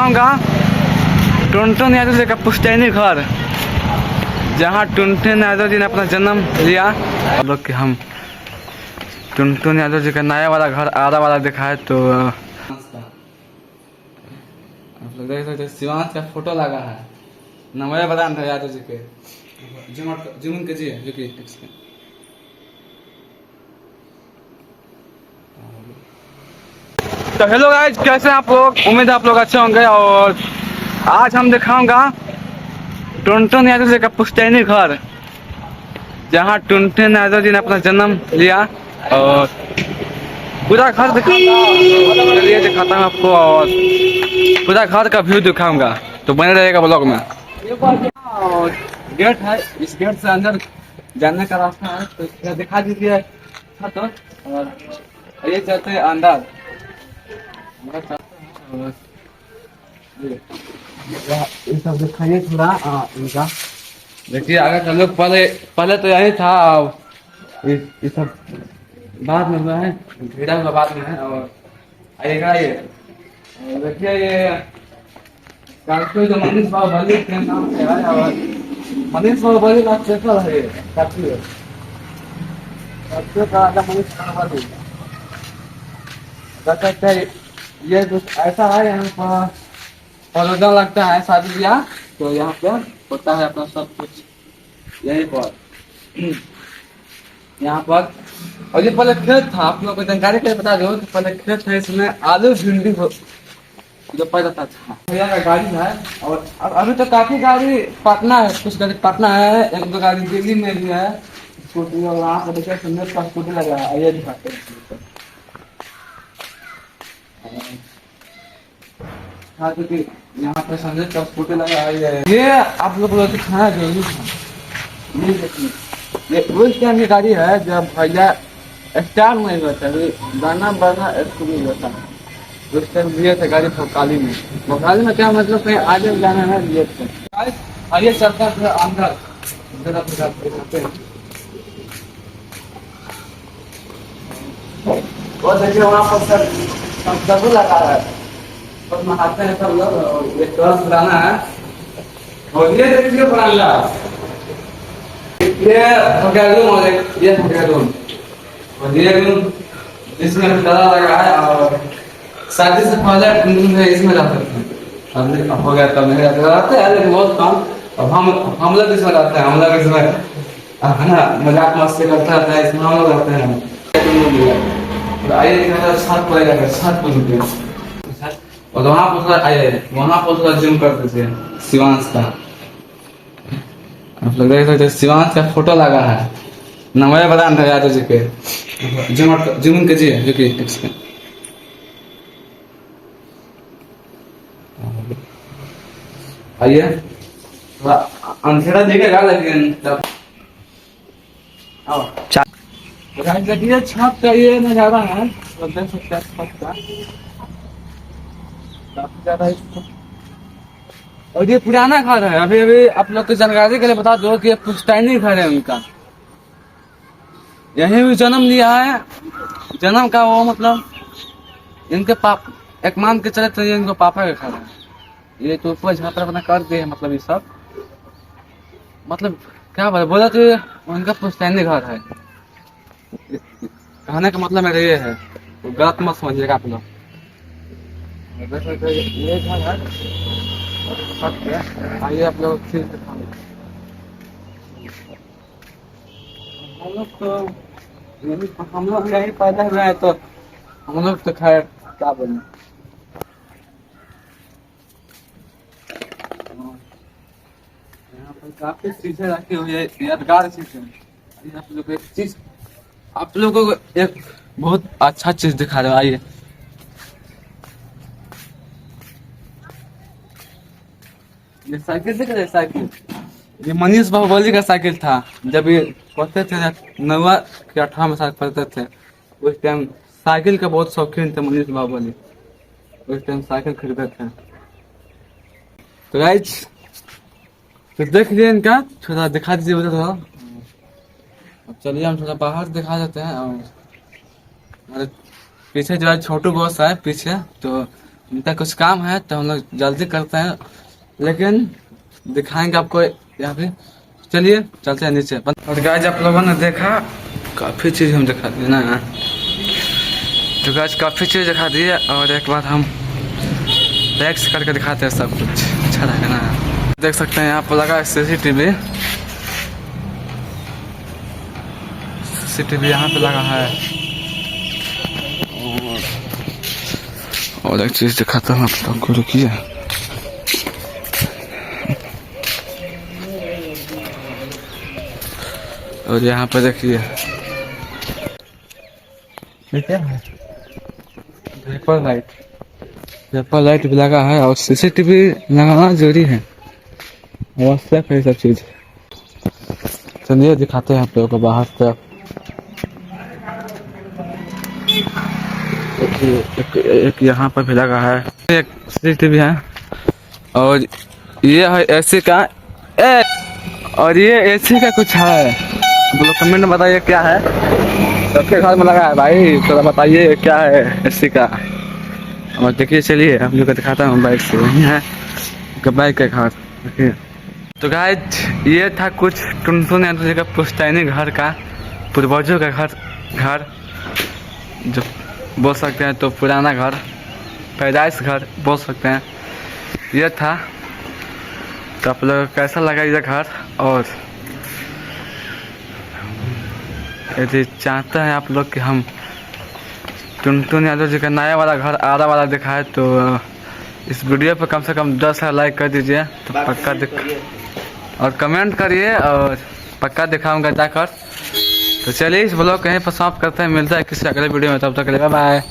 दिखाऊंगा टुनटुन यादव जी का पुश्तैनी घर, जहाँ टुनटुन यादव जी ने अपना जन्म लिया। अब लोग कि हम टुनटुन यादव जी का नया वाला घर आरा वाला देखा है। तो आप लोग देख सकते शिवांश का फोटो लगा है, नंबर बता था यादव जी के। जुमन कीजिए जो कि तो हेलो गाइस, कैसे हैं आप लोग? उम्मीद है आप लोग अच्छे होंगे। और आज हम दिखाऊंगा टुनटुन यादव जी का पुश्तैनी घर, जहाँ टुनटुन यादव जी ने अपना जन्म लिया। और पूरा घर दिखाता हूँ आपको, और पूरा घर का व्यू दिखाऊंगा, तो बने रहेगा ब्लॉग में। और गेट है, इस गेट से अंदर जाने का रास्ता है, तो दिखा दीजिए। तो और ये चलते हैं अंदर। ये सब दिखाइए थोड़ा इनका। देखिए अगर हम लोग पहले पहले तो यही था, ये सब बाद में हुआ है, घेरा हुआ बाद में है। और आइएगा ये देखिए, ये काफी जो मनीष बाहुबली के नाम से है, और मनीष बाहुबली का स्पेशल है काफी का मनीष बाहुबली कहते हैं। ये कुछ ऐसा है, यहाँ पर फॉलोजन लगता है शादी ब्याह, तो यहाँ पे होता है अपना सब कुछ यहीं पर, यहाँ पर। और ये पहले खेत था, आप लोगों को जानकारी के लिए बता दो कि पहले खेत है, इसमें आलू भिंडी जो पैदा था। भैया का गाड़ी है, और अभी तो काफी गाड़ी पटना है, कुछ गाड़ी पटना है, एक दो गाड़ी दिल्ली में भी है स्कूटी। और वहाँ पर देखिए सुंदर का स्कूटी लगा है, आइए दिखाते हैं। हाँ, क्योंकि यहाँ पे संजय का स्कूटी लगा है। ये आप लोग दिखाना जरूरी था। ये देखिए, ये उस टाइम की गाड़ी है जब भैया स्टार नहीं हुआ था, गाना बाना स्कूल में होता है, उस टाइम लिए थे गाड़ी भोकाली में। भोकाली में क्या मतलब, कहीं आगे जाना है लिए थे। आइए चलते हैं अंदर। वो देखिए वहाँ पर सब लगा है, सब नहाते हैं सब लोग। और ये टॉर्च पुराना है, और ये देखिए बरामदा, ये हो गया रूम, और ये हो गया रूम, और ये रूम इसमें ताला लगा है। और शादी से पहले इसमें रहते थे, अब हो गया तब नहीं रहते हैं, लेकिन बहुत कम। अब हम लोग इसमें रहते हैं, हम लोग इसमें है ना, मजाक मस्ती करते रहते हैं, इसमें हम लोग रहते हैं। आइए छत पर छत पर, और वहाँ पर आइए, वहाँ पर थोड़ा जूम कर दीजिए शिवांश का। आप लोग देख सकते शिवांश का फोटो लगा है, नंबर बता था यादव जी के। जूम कीजिए जो कि आइए, थोड़ा अंधेरा दिखेगा लेकिन तब देखिए छत का ये नजारा है, तो देख सकते हैं छत का काफी ज्यादा। और ये पुराना घर है, अभी अभी आप लोग को जानकारी के लिए बता दो कि ये पुश्तैनी घर है उनका। यहीं भी जन्म लिया है, जन्म का वो मतलब इनके एक मान के चले तो ये इनको पापा का घर है। ये तो ऊपर झापड़ अपना कर दिए, मतलब ये सब मतलब क्या बोला तो उनका पुश्तैनी घर है। कहने का मतलब मेरा ये है, तो गलत मत समझिएगा आप लोग। ये घर है, आइए आप लोग फिर हम लोग यही पैदा हुए हैं, तो हम लोग तो खैर क्या बोले। यहाँ पर काफी चीजें रखी हुई है, यादगार चीजें। आप लोग एक चीज, आप लोगों को एक बहुत अच्छा चीज दिखा रहे हो, आइए। ये साइकिल दिख रहा है, साइकिल ये मनीष बाहुबली का साइकिल था। जब ये पढ़ते थे 9वीं के 8वां में साल पढ़ते थे, उस टाइम साइकिल का बहुत शौकीन थे मनीष बाहुबली, उस टाइम साइकिल खरीदे थे। तो गाइस तो देख लीजिए इनका, थोड़ा दिखा दीजिए उधर थोड़ा। अब चलिए हम थोड़ा बाहर दिखा देते हैं। और हमारे पीछे जो है छोटू बॉस है पीछे, तो इनका कुछ काम है तो हम लोग जल्दी करते हैं, लेकिन दिखाएंगे आपको यहाँ पे। चलिए चलते हैं नीचे। और गाइस आप लोगों ने देखा काफ़ी चीज़ हम दिखा दिए ना, तो गाइस काफ़ी चीज़ दिखा दी है। और एक बार हम बैक से करके दिखाते हैं सब कुछ, अच्छा रहेगा ना। देख सकते हैं यहाँ पर लगा CCTV यहाँ पे लगा है। और एक चीज़ दिखाता हूँ आप लोगों को, रुकिए। और यहाँ पे देखिए क्या है, वेपर लाइट भी लगा है। और CCTV लगाना जरूरी है, आवश्यक है सब चीज। चलिए दिखाते हैं आप लोगों को बाहर से। एक यहाँ पर भी लगा है, एक CCTV है। और ये है AC का और ये AC का कुछ है, आप लोग कमेंट में बताइए क्या है। सबके घर में लगा है भाई, थोड़ा बताइए क्या है AC का। और देखिए चलिए हम लोग को दिखाता हूँ बाइक से, वही है बाइक का घर। देखिए तो गाइस ये था कुछ टुनटुन यादव जी का पुश्तैनी घर का, पूर्वजों का घर जो बोल सकते हैं, तो पुराना घर, पैदाइश घर बोल सकते हैं ये था। तो आप लोग कैसा लगा ये घर, और यदि चाहते हैं आप लोग कि हम टुनटुन यादव जी का नया वाला घर आरा वाला दिखाए, तो इस वीडियो पर कम से कम 10 लाइक कर दीजिए, तो पक्का और कमेंट करिए, और पक्का दिखाऊंगा जाकर। तो चलिए इस ब्लॉग कहीं पर समाप्त करते हैं, मिलता है किसी अगले वीडियो में, तब तक के लिए बाय बाय।